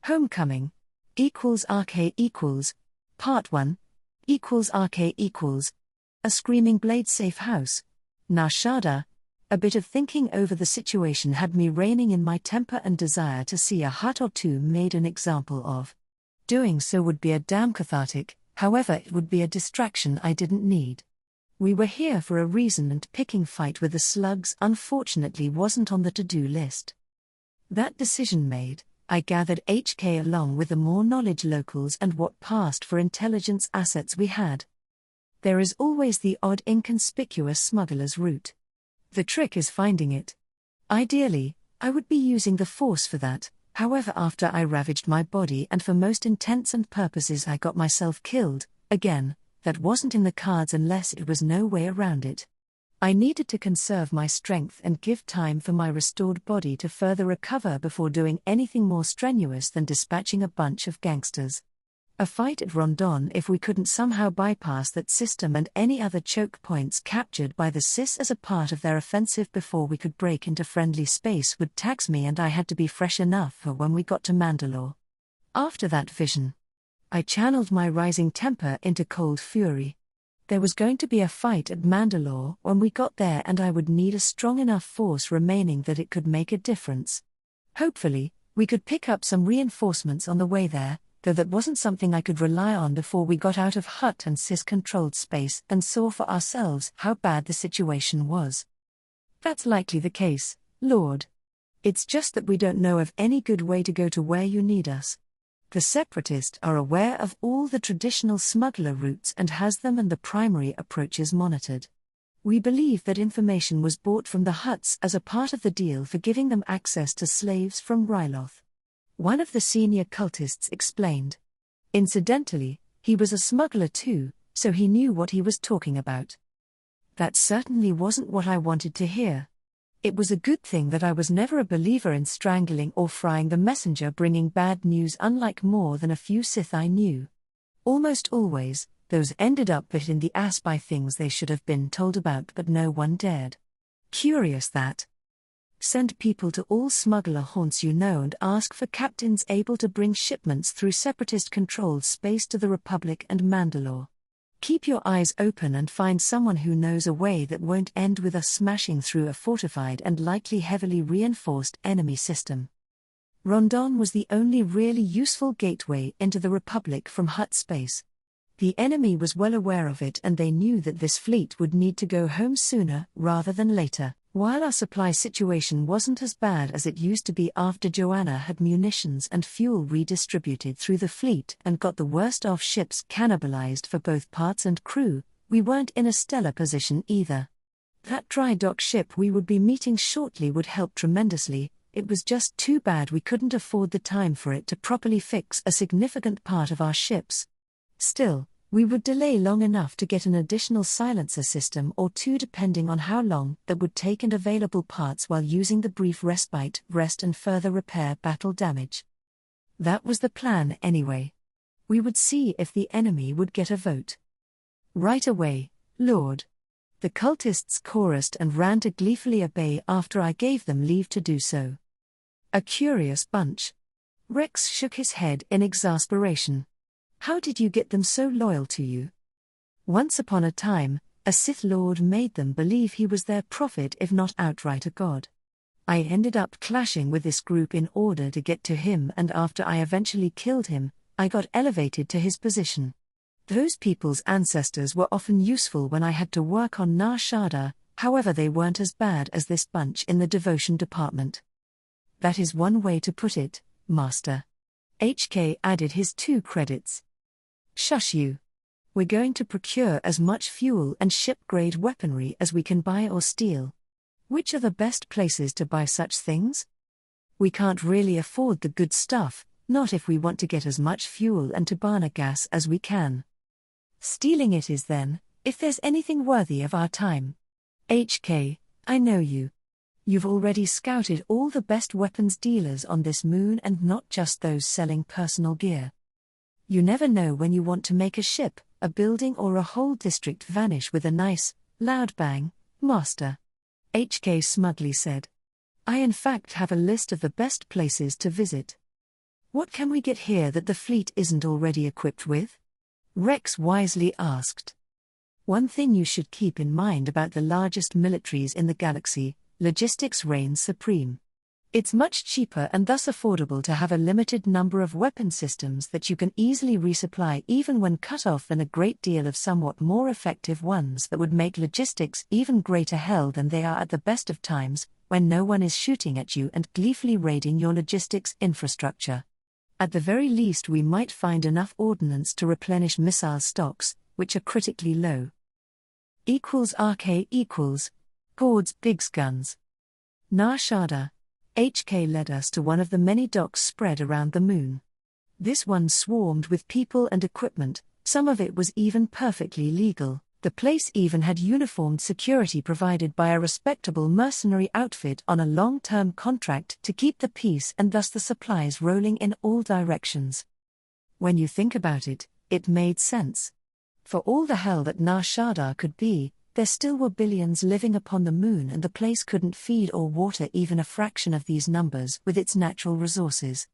Homecoming equals RK equals Part 1 equals RK equals a screaming blade safe house. Nashada. A bit of thinking over the situation had me reining in my temper and desire to see a hut or two made an example of. Doing so would be a damn cathartic, however it would be a distraction I didn't need. We were here for a reason, and picking fight with the slugs unfortunately wasn't on the to-do list. That decision made, I gathered HK along with the more knowledge locals and what passed for intelligence assets we had. There is always the odd inconspicuous smuggler's route. The trick is finding it. Ideally, I would be using the force for that, however after I ravaged my body and for most intents and purposes I got myself killed, again, that wasn't in the cards unless it was no way around it. I needed to conserve my strength and give time for my restored body to further recover before doing anything more strenuous than dispatching a bunch of gangsters. A fight at Rondon if we couldn't somehow bypass that system and any other choke points captured by the CIS as a part of their offensive before we could break into friendly space would tax me, and I had to be fresh enough for when we got to Mandalore. After that vision, I channeled my rising temper into cold fury. There was going to be a fight at Mandalore when we got there, and I would need a strong enough force remaining that it could make a difference. Hopefully, we could pick up some reinforcements on the way there, though that wasn't something I could rely on before we got out of hut and CIS-controlled space and saw for ourselves how bad the situation was. That's likely the case, Lord. It's just that we don't know of any good way to go to where you need us. The Separatists are aware of all the traditional smuggler routes and has them and the primary approaches monitored. We believe that information was bought from the huts as a part of the deal for giving them access to slaves from Ryloth. One of the senior cultists explained. Incidentally, he was a smuggler too, so he knew what he was talking about. That certainly wasn't what I wanted to hear. It was a good thing that I was never a believer in strangling or frying the messenger bringing bad news, unlike more than a few Sith I knew. Almost always, those ended up bit in the ass by things they should have been told about but no one dared. Curious that. Send people to all smuggler haunts you know and ask for captains able to bring shipments through Separatist-controlled space to the Republic and Mandalore. Keep your eyes open and find someone who knows a way that won't end with us smashing through a fortified and likely heavily reinforced enemy system. Rondon was the only really useful gateway into the Republic from Hutt space. The enemy was well aware of it, and they knew that this fleet would need to go home sooner rather than later, while our supply situation wasn't as bad as it used to be after Joanna had munitions and fuel redistributed through the fleet and got the worst-off ships cannibalized for both parts and crew. We weren't in a stellar position either. That dry dock ship we would be meeting shortly would help tremendously. It was just too bad we couldn't afford the time for it to properly fix a significant part of our ships. Still, we would delay long enough to get an additional silencer system or two depending on how long that would take and available parts while using the brief respite, rest and further repair battle damage. That was the plan anyway. We would see if the enemy would get a vote. Right away, Lord. The cultists chorused and ran to gleefully obey after I gave them leave to do so. A curious bunch. Rex shook his head in exasperation. How did you get them so loyal to you? Once upon a time, a Sith Lord made them believe he was their prophet, if not outright a god. I ended up clashing with this group in order to get to him, and after I eventually killed him, I got elevated to his position. Those people's ancestors were often useful when I had to work on Nar Shaddaa, however they weren't as bad as this bunch in the devotion department. That is one way to put it, Master. HK added his 2 credits. Shush you. We're going to procure as much fuel and ship-grade weaponry as we can buy or steal. Which are the best places to buy such things? We can't really afford the good stuff, not if we want to get as much fuel and Tabana gas as we can. Stealing it is then, if there's anything worthy of our time. HK, I know you. You've already scouted all the best weapons dealers on this moon and not just those selling personal gear. You never know when you want to make a ship, a building or a whole district vanish with a nice, loud bang, Master. HK smugly said. I in fact have a list of the best places to visit. What can we get here that the fleet isn't already equipped with? Rex wisely asked. One thing you should keep in mind about the largest militaries in the galaxy: logistics reigns supreme. It's much cheaper and thus affordable to have a limited number of weapon systems that you can easily resupply even when cut off, than a great deal of somewhat more effective ones that would make logistics even greater hell than they are at the best of times, when no one is shooting at you and gleefully raiding your logistics infrastructure. At the very least, we might find enough ordnance to replenish missile stocks, which are critically low. RK Gord's Big's Guns. Nar Shaddaa. HK led us to one of the many docks spread around the moon. This one swarmed with people and equipment, some of it was even perfectly legal. The place even had uniformed security provided by a respectable mercenary outfit on a long-term contract to keep the peace and thus the supplies rolling in all directions. When you think about it, it made sense. For all the hell that Nar Shaddaa could be, there still were billions living upon the moon, and the place couldn't feed or water even a fraction of these numbers with its natural resources.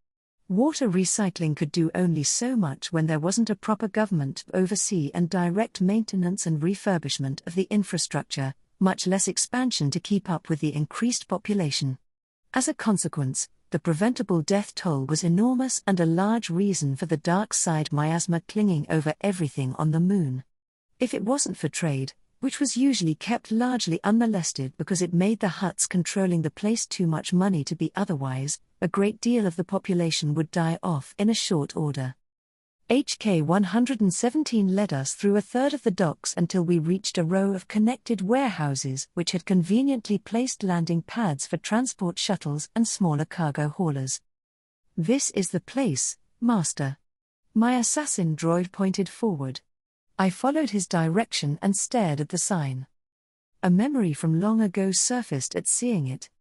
Water recycling could do only so much when there wasn't a proper government to oversee and direct maintenance and refurbishment of the infrastructure, much less expansion to keep up with the increased population. As a consequence, the preventable death toll was enormous and a large reason for the dark side miasma clinging over everything on the moon. If it wasn't for trade, which was usually kept largely unmolested because it made the Hutts controlling the place too much money to be otherwise, a great deal of the population would die off in a short order. HK 117 led us through a third of the docks until we reached a row of connected warehouses which had conveniently placed landing pads for transport shuttles and smaller cargo haulers. "This is the place, Master." My assassin droid pointed forward. I followed his direction and stared at the sign. A memory from long ago surfaced at seeing it.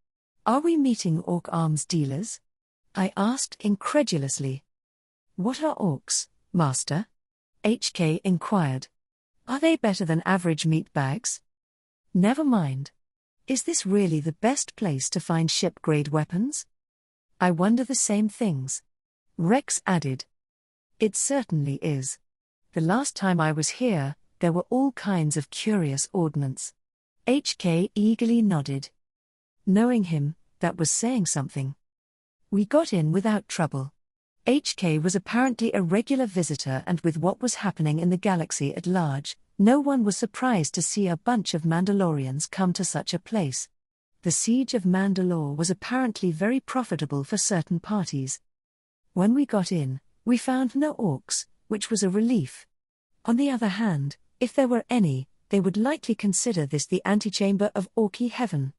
"Are we meeting orc arms dealers?" I asked incredulously. "What are orcs, Master?" HK inquired. "Are they better than average meat bags?" "Never mind. Is this really the best place to find ship-grade weapons?" "I wonder the same things," Rex added. "It certainly is. The last time I was here, there were all kinds of curious ordnance." HK eagerly nodded. Knowing him, that was saying something. We got in without trouble. HK was apparently a regular visitor, and with what was happening in the galaxy at large, no one was surprised to see a bunch of Mandalorians come to such a place. The siege of Mandalore was apparently very profitable for certain parties. When we got in, we found no orcs, which was a relief. On the other hand, if there were any, they would likely consider this the antechamber of Orky heaven.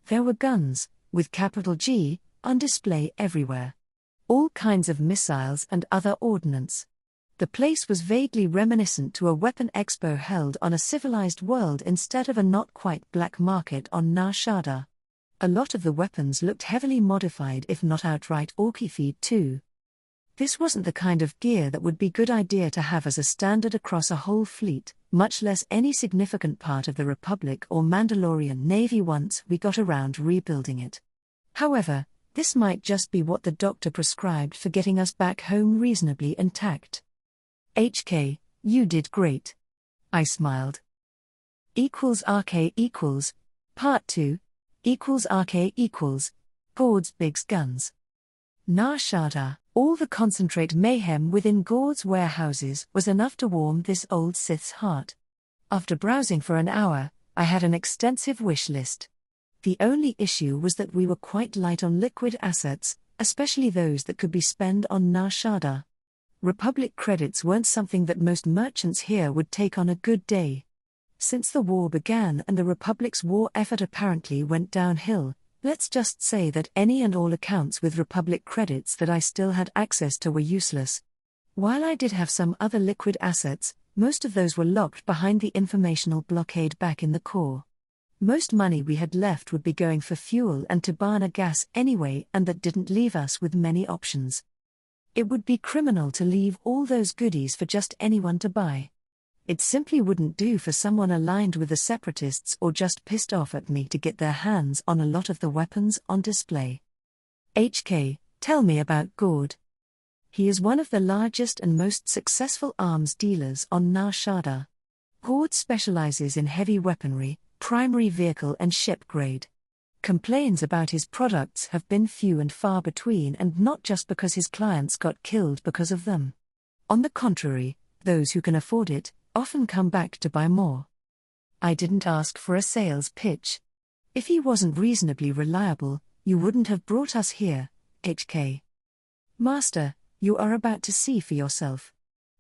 There were guns, with capital G, on display everywhere. All kinds of missiles and other ordnance. The place was vaguely reminiscent to a weapon expo held on a civilized world instead of a not-quite black market on Nar Shaddaa. A lot of the weapons looked heavily modified, if not outright Orky feed too. This wasn't the kind of gear that would be good idea to have as a standard across a whole fleet, much less any significant part of the Republic or Mandalorian Navy once we got around rebuilding it. However, this might just be what the doctor prescribed for getting us back home reasonably intact. HK, you did great. I smiled. RK Part 2 RK Gord's Big's Guns. Nar Shaddaa. All the concentrate mayhem within Gord's warehouses was enough to warm this old Sith's heart. After browsing for an hour, I had an extensive wish list. The only issue was that we were quite light on liquid assets, especially those that could be spent on Nar Shaddaa. Republic credits weren't something that most merchants here would take on a good day. Since the war began and the Republic's war effort apparently went downhill, let's just say that any and all accounts with Republic credits that I still had access to were useless. While I did have some other liquid assets, most of those were locked behind the informational blockade back in the core. Most money we had left would be going for fuel and Tabana gas anyway, and that didn't leave us with many options. It would be criminal to leave all those goodies for just anyone to buy. It simply wouldn't do for someone aligned with the Separatists or just pissed off at me to get their hands on a lot of the weapons on display. HK, tell me about Gord. He is one of the largest and most successful arms dealers on Narshada. Gord specializes in heavy weaponry, primary vehicle and ship grade. Complaints about his products have been few and far between, and not just because his clients got killed because of them. On the contrary, those who can afford it often come back to buy more. I didn't ask for a sales pitch. If he wasn't reasonably reliable, you wouldn't have brought us here, HK. Master, you are about to see for yourself.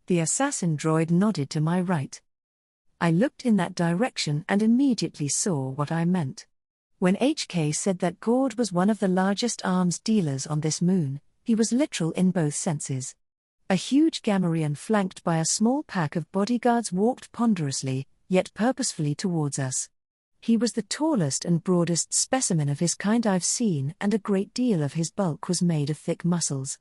The assassin droid nodded to my right. I looked in that direction and immediately saw what I meant. When HK said that Gord was one of the largest arms dealers on this moon, he was literal in both senses. A huge Gamorrean flanked by a small pack of bodyguards walked ponderously, yet purposefully towards us. He was the tallest and broadest specimen of his kind I've seen, and a great deal of his bulk was made of thick muscles.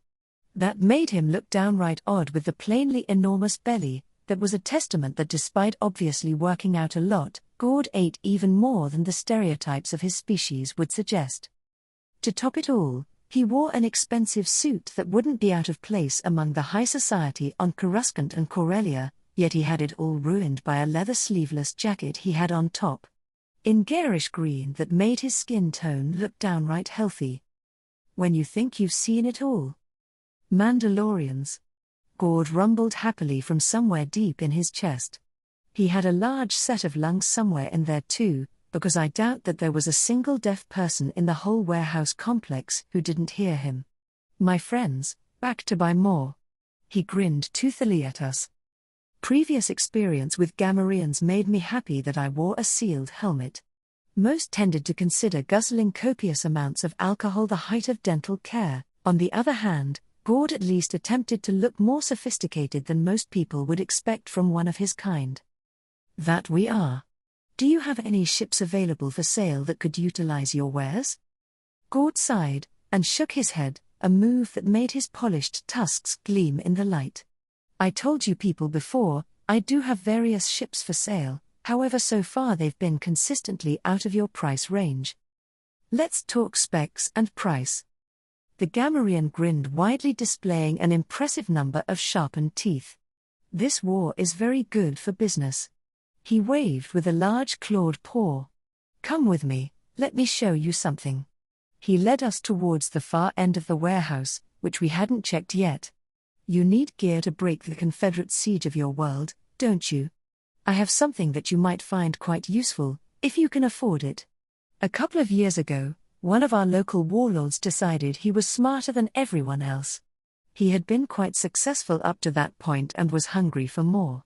That made him look downright odd with the plainly enormous belly. That was a testament that despite obviously working out a lot, Gord ate even more than the stereotypes of his species would suggest. To top it all, he wore an expensive suit that wouldn't be out of place among the high society on Coruscant and Corellia, yet he had it all ruined by a leather sleeveless jacket he had on top. In garish green that made his skin tone look downright healthy. When you think you've seen it all. Mandalorians. Gord rumbled happily from somewhere deep in his chest. He had a large set of lungs somewhere in there too, because I doubt that there was a single deaf person in the whole warehouse complex who didn't hear him. My friends, back to buy more. He grinned toothily at us. Previous experience with Gamorreans made me happy that I wore a sealed helmet. Most tended to consider guzzling copious amounts of alcohol the height of dental care. On the other hand, Gord at least attempted to look more sophisticated than most people would expect from one of his kind. That we are. Do you have any ships available for sale that could utilize your wares? Gord sighed, and shook his head, a move that made his polished tusks gleam in the light. I told you people before, I do have various ships for sale, however so far they've been consistently out of your price range. Let's talk specs and price. The Gamorrean grinned widely, displaying an impressive number of sharpened teeth. This war is very good for business. He waved with a large clawed paw. Come with me, let me show you something. He led us towards the far end of the warehouse, which we hadn't checked yet. You need gear to break the Confederate siege of your world, don't you? I have something that you might find quite useful, if you can afford it. A couple of years ago, one of our local warlords decided he was smarter than everyone else. He had been quite successful up to that point and was hungry for more.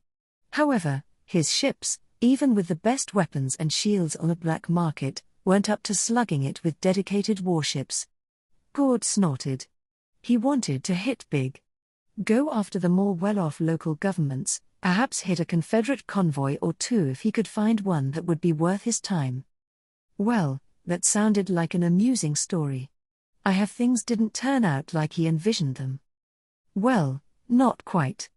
However, his ships, even with the best weapons and shields on the black market, weren't up to slugging it with dedicated warships. Gord snorted. He wanted to hit big. Go after the more well-off local governments, perhaps hit a Confederate convoy or two if he could find one that would be worth his time. Well, that sounded like an amusing story. I have things didn't turn out like he envisioned them. Well, not quite.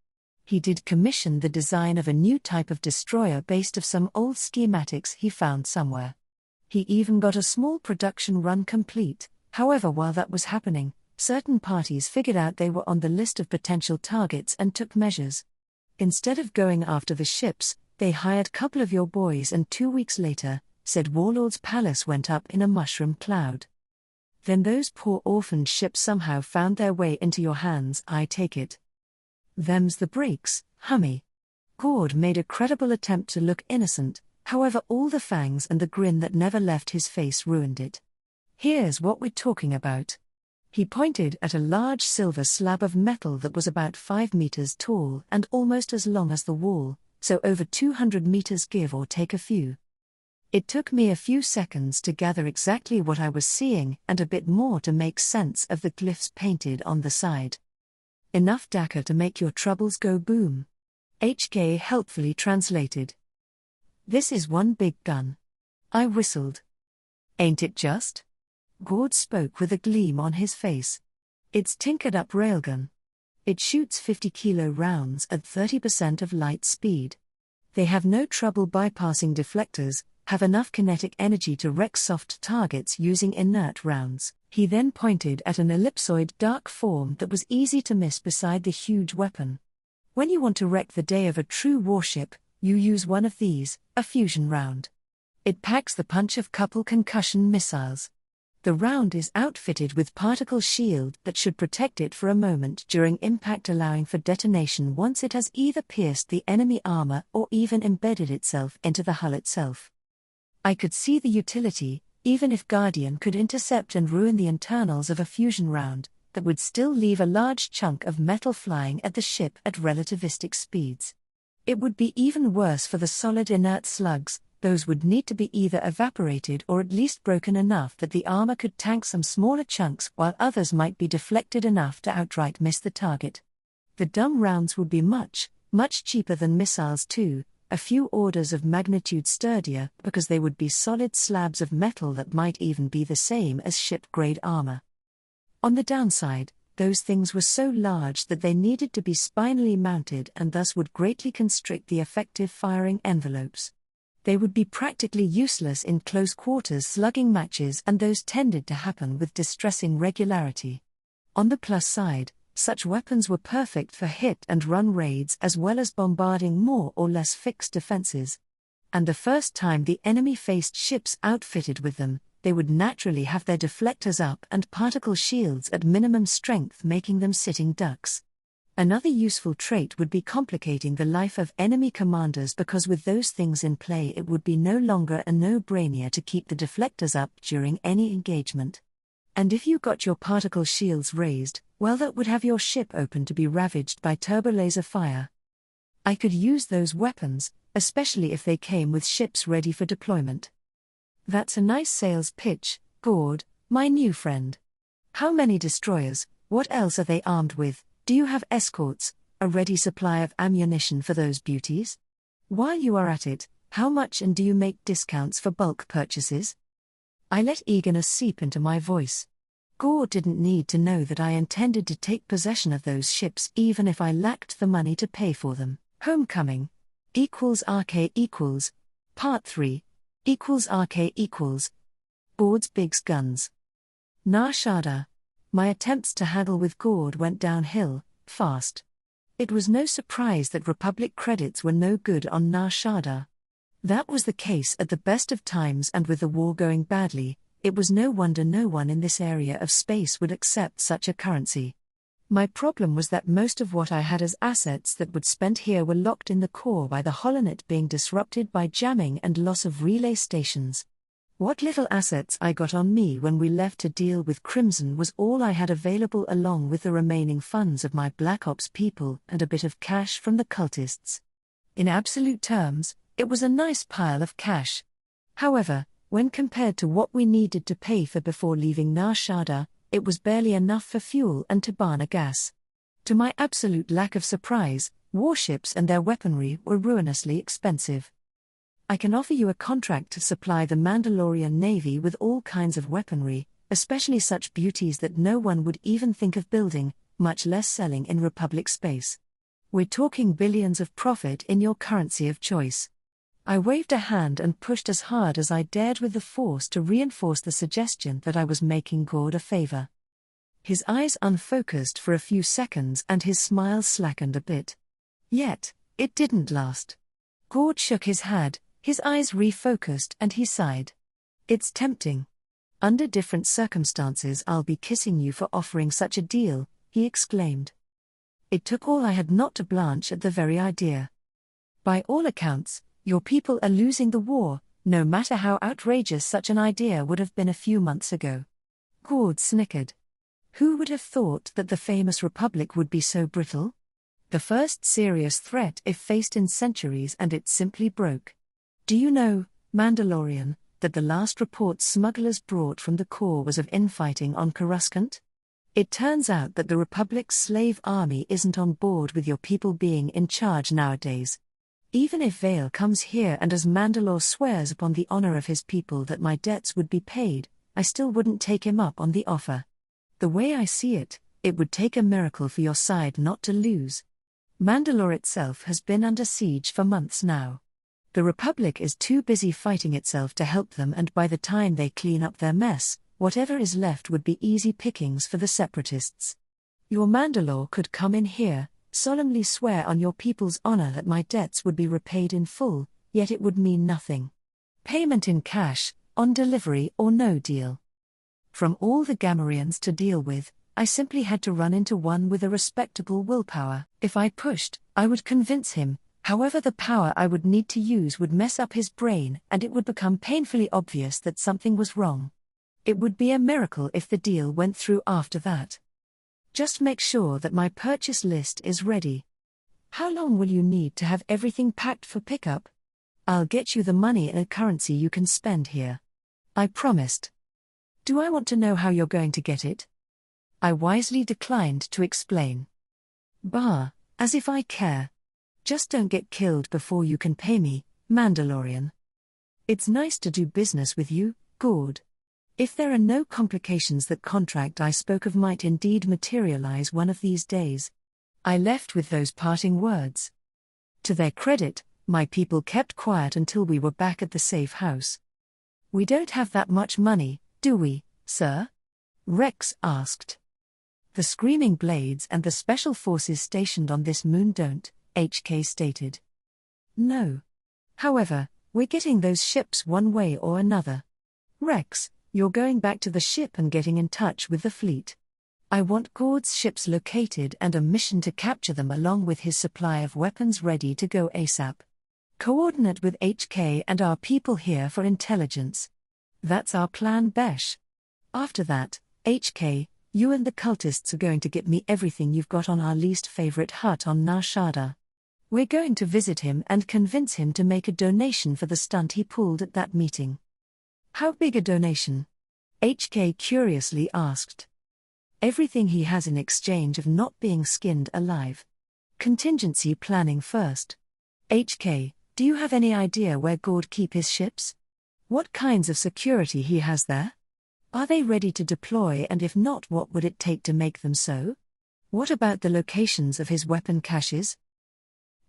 He did commission the design of a new type of destroyer based off some old schematics he found somewhere. He even got a small production run complete. However, while that was happening, certain parties figured out they were on the list of potential targets and took measures. Instead of going after the ships, they hired a couple of your boys, and 2 weeks later, said Warlord's palace went up in a mushroom cloud. Then those poor orphaned ships somehow found their way into your hands, I take it. Them's the breaks, hummy. Gord made a credible attempt to look innocent, however all the fangs and the grin that never left his face ruined it. Here's what we're talking about. He pointed at a large silver slab of metal that was about 5 meters tall and almost as long as the wall, so over 200 meters give or take a few. It took me a few seconds to gather exactly what I was seeing and a bit more to make sense of the glyphs painted on the side. Enough Dakar to make your troubles go boom. HK helpfully translated. This is one big gun. I whistled. Ain't it just? Gord spoke with a gleam on his face. It's tinkered up railgun. It shoots 50-kilo rounds at 30% of light speed. They have no trouble bypassing deflectors, have enough kinetic energy to wreck soft targets using inert rounds. He then pointed at an ellipsoid dark form that was easy to miss beside the huge weapon. When you want to wreck the day of a true warship, you use one of these, a fusion round. It packs the punch of couple concussion missiles. The round is outfitted with particle shield that should protect it for a moment during impact, allowing for detonation once it has either pierced the enemy armor or even embedded itself into the hull itself. I could see the utility, even if Guardian could intercept and ruin the internals of a fusion round, that would still leave a large chunk of metal flying at the ship at relativistic speeds. It would be even worse for the solid inert slugs. Those would need to be either evaporated or at least broken enough that the armor could tank some smaller chunks, while others might be deflected enough to outright miss the target. The dumb rounds would be much, much cheaper than missiles too, a few orders of magnitude sturdier, because they would be solid slabs of metal that might even be the same as ship-grade armor. On the downside, those things were so large that they needed to be spinally mounted and thus would greatly constrict the effective firing envelopes. They would be practically useless in close quarters slugging matches, and those tended to happen with distressing regularity. On the plus side, such weapons were perfect for hit-and-run raids as well as bombarding more or less fixed defenses. And the first time the enemy faced ships outfitted with them, they would naturally have their deflectors up and particle shields at minimum strength, making them sitting ducks. Another useful trait would be complicating the life of enemy commanders, because with those things in play it would be no longer a no-brainer to keep the deflectors up during any engagement. And if you got your particle shields raised, well, that would have your ship open to be ravaged by turbolaser fire. I could use those weapons, especially if they came with ships ready for deployment. That's a nice sales pitch, Gord, my new friend. How many destroyers? What else are they armed with? Do you have escorts, a ready supply of ammunition for those beauties? While you are at it, how much, and do you make discounts for bulk purchases? I let eagerness seep into my voice. Gord didn't need to know that I intended to take possession of those ships even if I lacked the money to pay for them. Homecoming =RK equals Part 3 =RK equals Gord's Biggs Guns. Nar Shaddaa. My attempts to haggle with Gord went downhill, fast. It was no surprise that Republic credits were no good on Nar Shaddaa. That was the case at the best of times, and with the war going badly, it was no wonder no one in this area of space would accept such a currency. My problem was that most of what I had as assets that would spend here were locked in the core by the holonet being disrupted by jamming and loss of relay stations. What little assets I got on me when we left to deal with Crimson was all I had available, along with the remaining funds of my Black Ops people and a bit of cash from the cultists. In absolute terms, it was a nice pile of cash. However, when compared to what we needed to pay for before leaving Nar Shaddaa, it was barely enough for fuel and Tabana gas. To my absolute lack of surprise, warships and their weaponry were ruinously expensive. I can offer you a contract to supply the Mandalorian Navy with all kinds of weaponry, especially such beauties that no one would even think of building, much less selling in Republic space. We're talking billions of profit in your currency of choice. I waved a hand and pushed as hard as I dared with the force to reinforce the suggestion that I was making Gord a favor. His eyes unfocused for a few seconds and his smile slackened a bit. Yet, it didn't last. Gord shook his head. His eyes refocused and he sighed. It's tempting. Under different circumstances I'll be kissing you for offering such a deal, he exclaimed. It took all I had not to blanch at the very idea. By all accounts, your people are losing the war, no matter how outrageous such an idea would have been a few months ago. Gord snickered. Who would have thought that the famous Republic would be so brittle? The first serious threat if faced in centuries, and it simply broke. Do you know, Mandalorian, that the last report smugglers brought from the core was of infighting on Coruscant? It turns out that the Republic's slave army isn't on board with your people being in charge nowadays. Even if Vale comes here and as Mandalore swears upon the honor of his people that my debts would be paid, I still wouldn't take him up on the offer. The way I see it, it would take a miracle for your side not to lose. Mandalore itself has been under siege for months now. The Republic is too busy fighting itself to help them, and by the time they clean up their mess, whatever is left would be easy pickings for the separatists. Your Mandalore could come in here, solemnly swear on your people's honor that my debts would be repaid in full, yet it would mean nothing. Payment in cash, on delivery or no deal. From all the Gamorreans to deal with, I simply had to run into one with a respectable willpower. If I pushed, I would convince him. However, the power I would need to use would mess up his brain, and it would become painfully obvious that something was wrong. It would be a miracle if the deal went through after that. Just make sure that my purchase list is ready. How long will you need to have everything packed for pickup? I'll get you the money in a currency you can spend here. I promised. Do I want to know how you're going to get it? I wisely declined to explain. Bah, as if I care. Just don't get killed before you can pay me, Mandalorian. It's nice to do business with you, Gord. If there are no complications, that contract I spoke of might indeed materialize one of these days. I left with those parting words. To their credit, my people kept quiet until we were back at the safe house. We don't have that much money, do we, sir? Rex asked. The Screaming Blades and the special forces stationed on this moon don't, HK stated. No. However, we're getting those ships one way or another. Rex, you're going back to the ship and getting in touch with the fleet. I want Gord's ships located and a mission to capture them along with his supply of weapons ready to go ASAP. Coordinate with HK and our people here for intelligence. That's our plan, Besh. After that, HK, you and the cultists are going to get me everything you've got on our least favorite hut on Nar Shaddaa. We're going to visit him and convince him to make a donation for the stunt he pulled at that meeting. How big a donation? HK curiously asked. Everything he has in exchange of not being skinned alive. Contingency planning first. HK, do you have any idea where Gord keep his ships? What kinds of security he has there? Are they ready to deploy, and if not, what would it take to make them so? What about the locations of his weapon caches?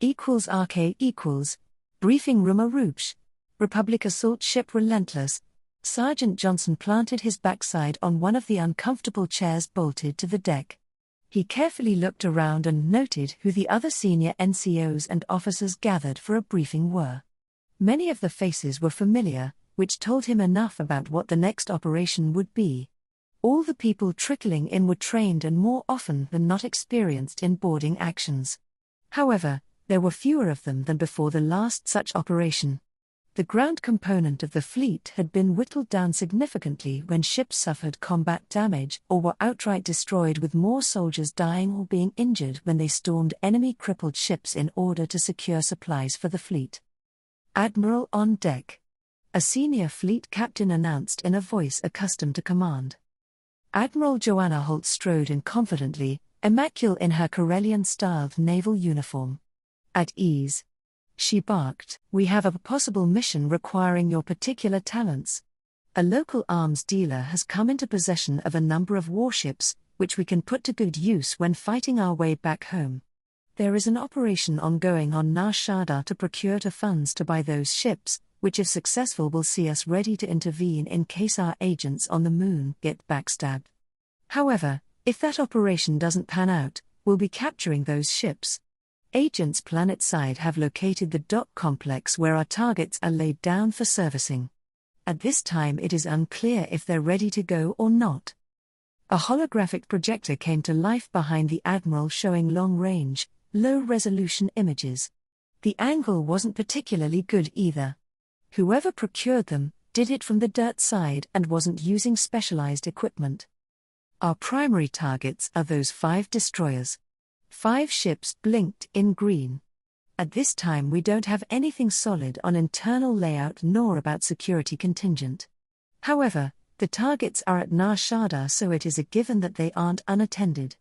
RK equals. Briefing room Arush. Republic assault ship Relentless. Sergeant Johnson planted his backside on one of the uncomfortable chairs bolted to the deck. He carefully looked around and noted who the other senior NCOs and officers gathered for a briefing were. Many of the faces were familiar, which told him enough about what the next operation would be. All the people trickling in were trained and more often than not experienced in boarding actions. However, there were fewer of them than before the last such operation. The ground component of the fleet had been whittled down significantly when ships suffered combat damage or were outright destroyed, with more soldiers dying or being injured when they stormed enemy-crippled ships in order to secure supplies for the fleet. Admiral on deck. A senior fleet captain announced in a voice accustomed to command. Admiral Joanna Holt strode in confidently, immaculate in her Corellian-styled naval uniform. At ease. She barked, "We have a possible mission requiring your particular talents. A local arms dealer has come into possession of a number of warships, which we can put to good use when fighting our way back home. There is an operation ongoing on Nar Shaddaa to procure funds to buy those ships, which if successful will see us ready to intervene in case our agents on the moon get backstabbed. However, if that operation doesn't pan out, we'll be capturing those ships. Agents planetside have located the dock complex where our targets are laid down for servicing. At this time it is unclear if they're ready to go or not." A holographic projector came to life behind the Admiral, showing long-range, low-resolution images. The angle wasn't particularly good either. Whoever procured them did it from the dirt side and wasn't using specialized equipment. Our primary targets are those 5 destroyers. 5 ships blinked in green. At this time we don't have anything solid on internal layout nor about security contingent. However, the targets are at Nar Shaddaa, so it is a given that they aren't unattended.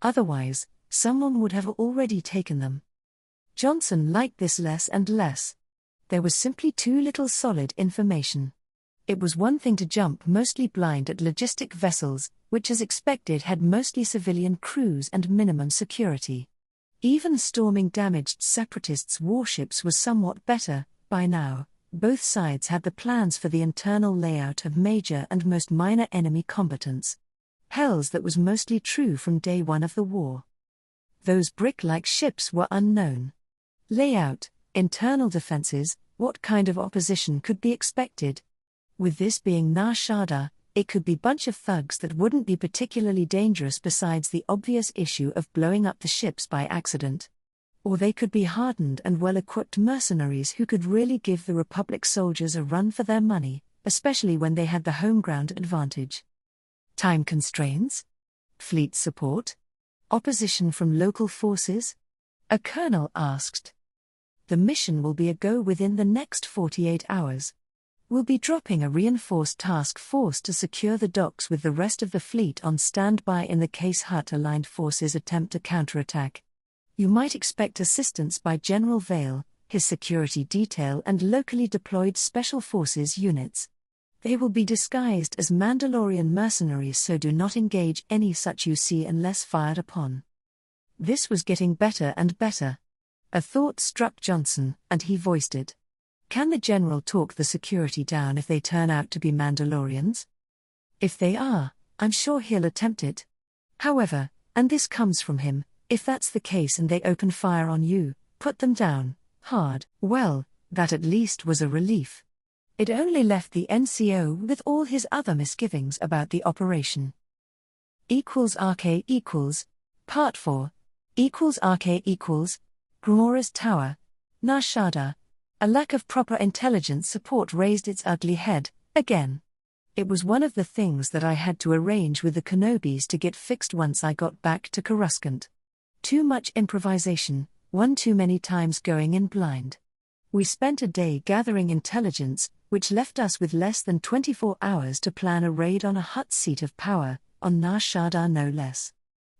Otherwise, someone would have already taken them. Johnson liked this less and less. There was simply too little solid information. It was one thing to jump mostly blind at logistic vessels, which as expected had mostly civilian crews and minimum security. Even storming damaged separatists' warships was somewhat better, by now, both sides had the plans for the internal layout of major and most minor enemy combatants. Hells, that was mostly true from day one of the war. Those brick-like ships were unknown. Layout, internal defenses, what kind of opposition could be expected? With this being Nar Shaddaa, it could be bunch of thugs that wouldn't be particularly dangerous besides the obvious issue of blowing up the ships by accident. Or they could be hardened and well-equipped mercenaries who could really give the Republic soldiers a run for their money, especially when they had the home ground advantage. Time constraints? Fleet support? Opposition from local forces? A colonel asked. The mission will be a go within the next 48 hours. We'll be dropping a reinforced task force to secure the docks with the rest of the fleet on standby in the case Hutt-aligned forces attempt to counterattack. You might expect assistance by General Vale, his security detail and locally deployed special forces units. They will be disguised as Mandalorian mercenaries, so do not engage any such UC unless fired upon. This was getting better and better. A thought struck Johnson, and he voiced it. Can the general talk the security down if they turn out to be Mandalorians? If they are, I'm sure he'll attempt it. However, and this comes from him, if that's the case and they open fire on you, put them down, hard. Well, that at least was a relief. It only left the NCO with all his other misgivings about the operation. RK equals, Part 4, RK equals, Gamora's Tower, Nar Shaddaa. A lack of proper intelligence support raised its ugly head, again. It was one of the things that I had to arrange with the Kenobis to get fixed once I got back to Coruscant. Too much improvisation, one too many times going in blind. We spent a day gathering intelligence, which left us with less than 24 hours to plan a raid on a Hutt seat of power, on Nar Shaddaa no less.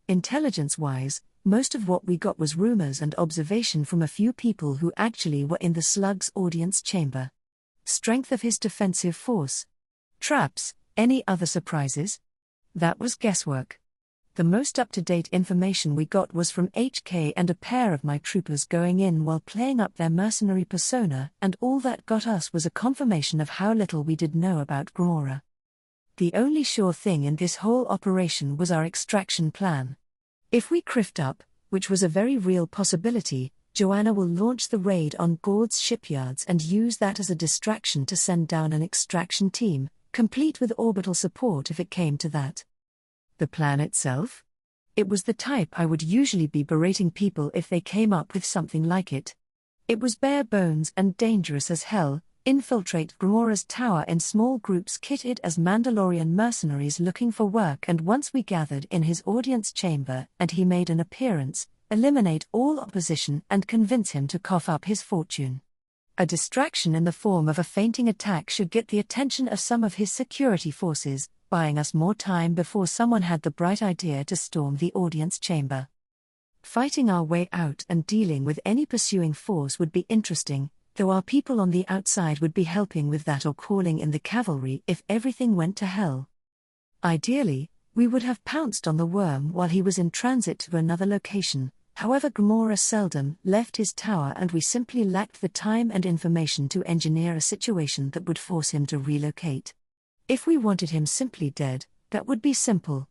Intelligence-wise, most of what we got was rumors and observation from a few people who actually were in the slug's audience chamber. Strength of his defensive force. Traps, any other surprises? That was guesswork. The most up-to-date information we got was from HK and a pair of my troopers going in while playing up their mercenary persona, and all that got us was a confirmation of how little we did know about Gamora. The only sure thing in this whole operation was our extraction plan. If we criffed up, which was a very real possibility, Joanna will launch the raid on Gord's shipyards and use that as a distraction to send down an extraction team, complete with orbital support if it came to that. The plan itself? It was the type I would usually be berating people if they came up with something like it. It was bare bones and dangerous as hell. Infiltrate Gamora's tower in small groups kitted as Mandalorian mercenaries looking for work, and once we gathered in his audience chamber and he made an appearance, eliminate all opposition and convince him to cough up his fortune. A distraction in the form of a feinting attack should get the attention of some of his security forces, buying us more time before someone had the bright idea to storm the audience chamber. Fighting our way out and dealing with any pursuing force would be interesting, though our people on the outside would be helping with that or calling in the cavalry if everything went to hell. Ideally, we would have pounced on the worm while he was in transit to another location. However, Gamora seldom left his tower and we simply lacked the time and information to engineer a situation that would force him to relocate. If we wanted him simply dead, that would be simple.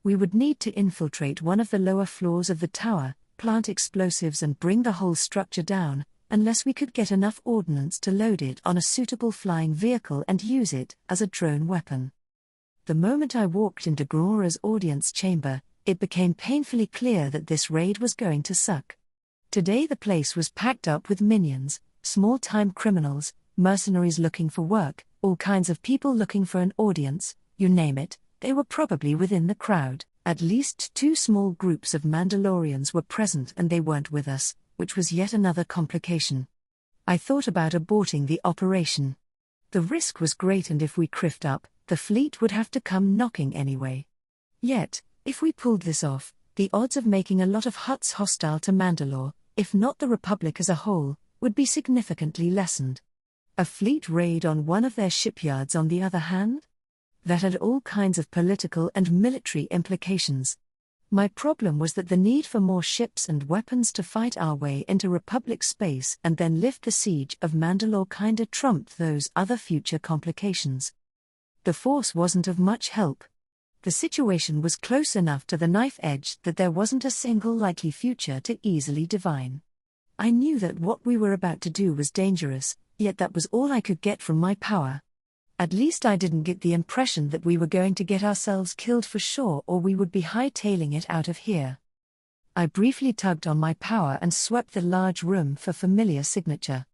We would need to infiltrate one of the lower floors of the tower, plant explosives and bring the whole structure down, unless we could get enough ordnance to load it on a suitable flying vehicle and use it as a drone weapon. The moment I walked into Gamora's audience chamber, it became painfully clear that this raid was going to suck. Today the place was packed up with minions, small-time criminals, mercenaries looking for work, all kinds of people looking for an audience, you name it, they were probably within the crowd. At least 2 small groups of Mandalorians were present and they weren't with us, which was yet another complication. I thought about aborting the operation. The risk was great, and if we criffed up, the fleet would have to come knocking anyway. Yet, if we pulled this off, the odds of making a lot of Hutts hostile to Mandalore, if not the Republic as a whole, would be significantly lessened. A fleet raid on one of their shipyards, on the other hand? That had all kinds of political and military implications. My problem was that the need for more ships and weapons to fight our way into Republic space and then lift the siege of Mandalore kinda trumped those other future complications. The Force wasn't of much help. The situation was close enough to the knife edge that there wasn't a single likely future to easily divine. I knew that what we were about to do was dangerous, yet that was all I could get from my power. At least I didn't get the impression that we were going to get ourselves killed for sure or we would be hightailing it out of here. I briefly tugged on my power and swept the large room for familiar signature.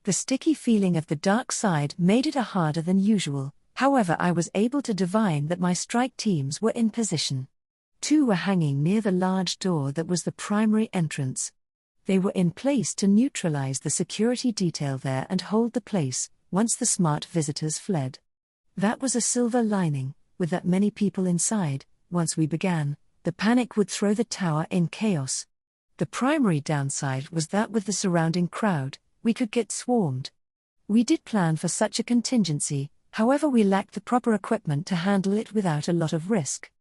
The sticky feeling of the dark side made it harder than usual, however I was able to divine that my strike teams were in position. 2 were hanging near the large door that was the primary entrance. They were in place to neutralize the security detail there and hold the place once the smart visitors fled. That was a silver lining. With that many people inside, once we began, the panic would throw the tower in chaos. The primary downside was that with the surrounding crowd, we could get swarmed. We did plan for such a contingency, however we lacked the proper equipment to handle it without a lot of risk.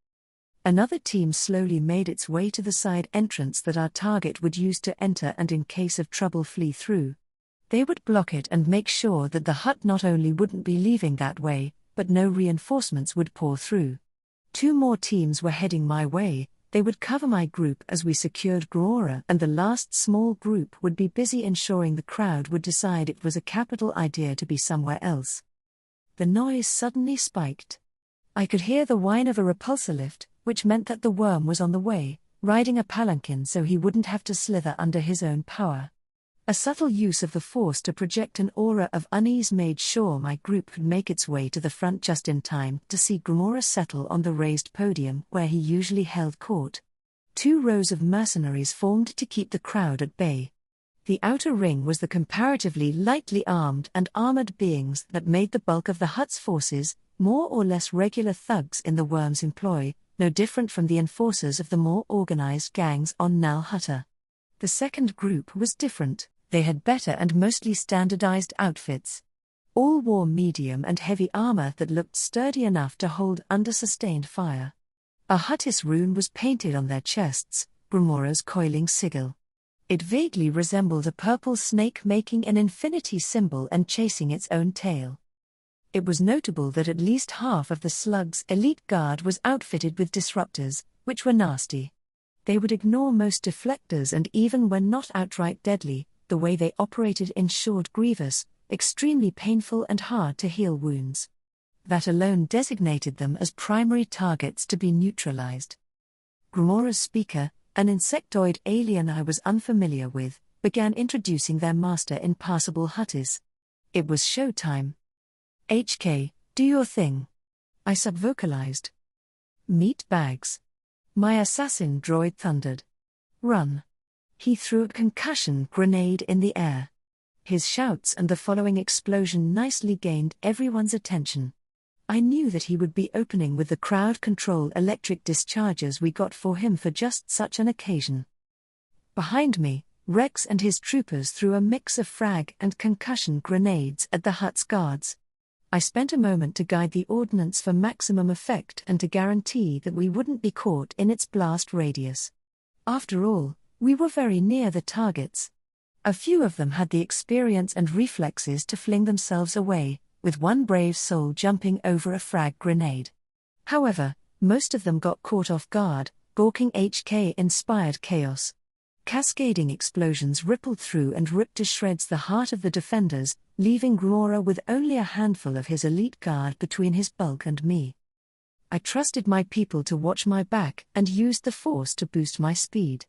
Another team slowly made its way to the side entrance that our target would use to enter and in case of trouble flee through. They would block it and make sure that the hut not only wouldn't be leaving that way, but no reinforcements would pour through. 2 more teams were heading my way. They would cover my group as we secured Grora, and the last small group would be busy ensuring the crowd would decide it was a capital idea to be somewhere else. The noise suddenly spiked. I could hear the whine of a repulsor lift, which meant that the worm was on the way, riding a palanquin so he wouldn't have to slither under his own power. A subtle use of the Force to project an aura of unease made sure my group could make its way to the front just in time to see Gamora settle on the raised podium where he usually held court. 2 rows of mercenaries formed to keep the crowd at bay. The outer ring was the comparatively lightly armed and armored beings that made the bulk of the hut's forces, more or less regular thugs in the worm's employ, no different from the enforcers of the more organized gangs on Nal Hutta. The second group was different. They had better and mostly standardized outfits. All wore medium and heavy armor that looked sturdy enough to hold under sustained fire. A Huttis rune was painted on their chests, Gamora's coiling sigil. It vaguely resembled a purple snake making an infinity symbol and chasing its own tail. It was notable that at least half of the Slug's elite guard was outfitted with disruptors, which were nasty. They would ignore most deflectors and even when not outright deadly, the way they operated ensured grievous, extremely painful and hard to heal wounds. That alone designated them as primary targets to be neutralized. Gamora's speaker, an insectoid alien I was unfamiliar with, began introducing their master in passable Huttis. It was showtime. HK, do your thing. I subvocalized. Meat bags. My assassin droid thundered. Run. He threw a concussion grenade in the air. His shouts and the following explosion nicely gained everyone's attention. I knew that he would be opening with the crowd control electric discharges we got for him for just such an occasion. Behind me, Rex and his troopers threw a mix of frag and concussion grenades at the hut's guards. I spent a moment to guide the ordnance for maximum effect and to guarantee that we wouldn't be caught in its blast radius. After all, we were very near the targets. A few of them had the experience and reflexes to fling themselves away, with one brave soul jumping over a frag grenade. However, most of them got caught off guard, gawking HK-inspired chaos. Cascading explosions rippled through and ripped to shreds the heart of the defenders, leaving Gamora with only a handful of his elite guard between his bulk and me. I trusted my people to watch my back and used the Force to boost my speed.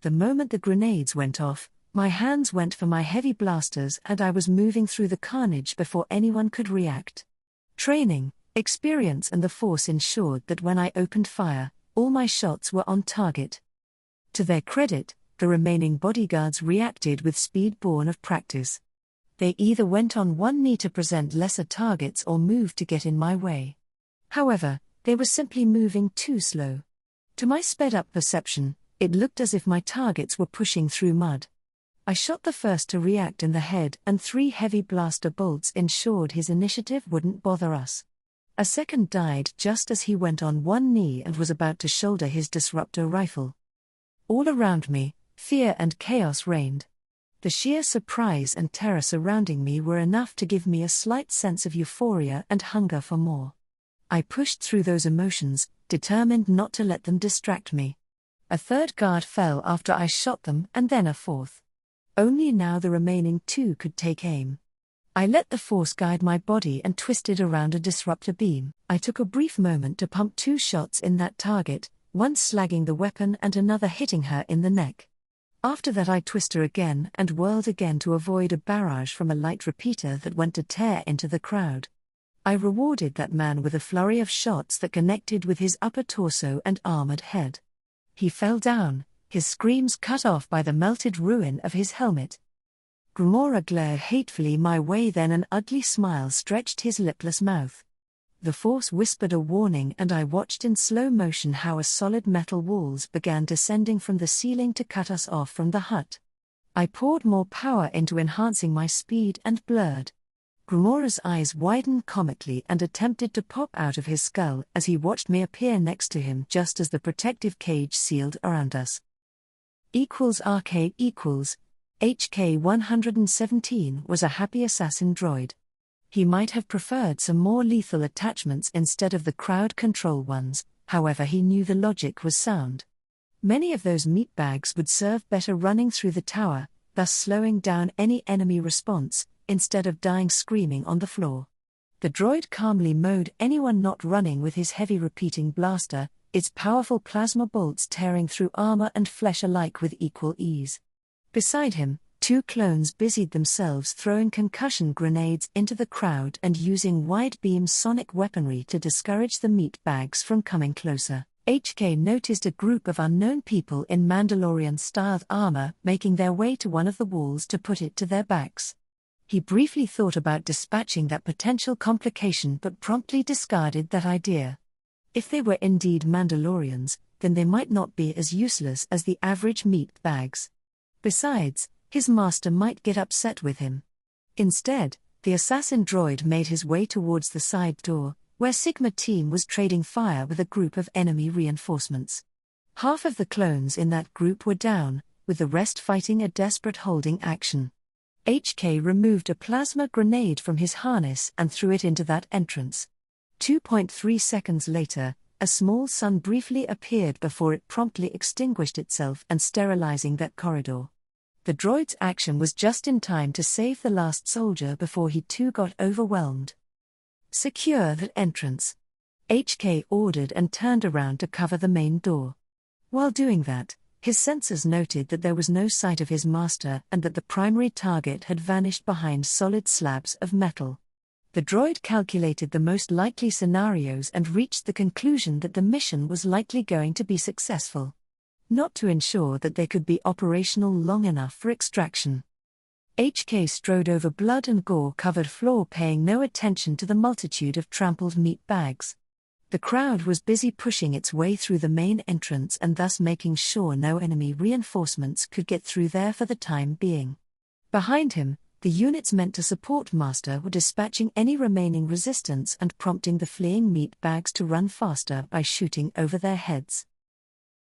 The moment the grenades went off, my hands went for my heavy blasters and I was moving through the carnage before anyone could react. Training, experience and the Force ensured that when I opened fire, all my shots were on target. To their credit, the remaining bodyguards reacted with speed born of practice. They either went on one knee to present lesser targets or moved to get in my way. However, they were simply moving too slow. To my sped-up perception, it looked as if my targets were pushing through mud. I shot the first to react in the head and 3 heavy blaster bolts ensured his initiative wouldn't bother us. A second died just as he went on one knee and was about to shoulder his disruptor rifle. All around me, fear and chaos reigned. The sheer surprise and terror surrounding me were enough to give me a slight sense of euphoria and hunger for more. I pushed through those emotions, determined not to let them distract me. A third guard fell after I shot them, and then a fourth. Only now the remaining two could take aim. I let the force guide my body and twisted around a disruptor beam. I took a brief moment to pump 2 shots in that target, one slagging the weapon and another hitting her in the neck. After that I twisted again and whirled again to avoid a barrage from a light repeater that went to tear into the crowd. I rewarded that man with a flurry of shots that connected with his upper torso and armored head. He fell down, his screams cut off by the melted ruin of his helmet. Gromora glared hatefully my way, then an ugly smile stretched his lipless mouth. The force whispered a warning, and I watched in slow motion how a solid metal walls began descending from the ceiling to cut us off from the hut. I poured more power into enhancing my speed and blurred. Gromora's eyes widened comically and attempted to pop out of his skull as he watched me appear next to him just as the protective cage sealed around us. RK equals HK-117 was a happy assassin droid. He might have preferred some more lethal attachments instead of the crowd control ones, however he knew the logic was sound. Many of those meat bags would serve better running through the tower, thus slowing down any enemy response, instead of dying screaming on the floor. The droid calmly mowed anyone not running with his heavy repeating blaster, its powerful plasma bolts tearing through armor and flesh alike with equal ease. Beside him, 2 clones busied themselves throwing concussion grenades into the crowd and using wide-beam sonic weaponry to discourage the meat bags from coming closer. HK noticed a group of unknown people in Mandalorian-style armor making their way to one of the walls to put it to their backs. He briefly thought about dispatching that potential complication but promptly discarded that idea. If they were indeed Mandalorians, then they might not be as useless as the average meat bags. Besides, his master might get upset with him. Instead, the assassin droid made his way towards the side door, where Sigma Team was trading fire with a group of enemy reinforcements. Half of the clones in that group were down, with the rest fighting a desperate holding action. HK removed a plasma grenade from his harness and threw it into that entrance. 2.3 seconds later, a small sun briefly appeared before it promptly extinguished itself and sterilizing that corridor. The droid's action was just in time to save the last soldier before he too got overwhelmed. "Secure that entrance," HK ordered and turned around to cover the main door. While doing that, his sensors noted that there was no sight of his master and that the primary target had vanished behind solid slabs of metal. The droid calculated the most likely scenarios and reached the conclusion that the mission was likely going to be successful. Not to ensure that they could be operational long enough for extraction. HK strode over blood and gore-covered floor, paying no attention to the multitude of trampled meat bags. The crowd was busy pushing its way through the main entrance and thus making sure no enemy reinforcements could get through there for the time being. Behind him, the units meant to support Master were dispatching any remaining resistance and prompting the fleeing meat bags to run faster by shooting over their heads.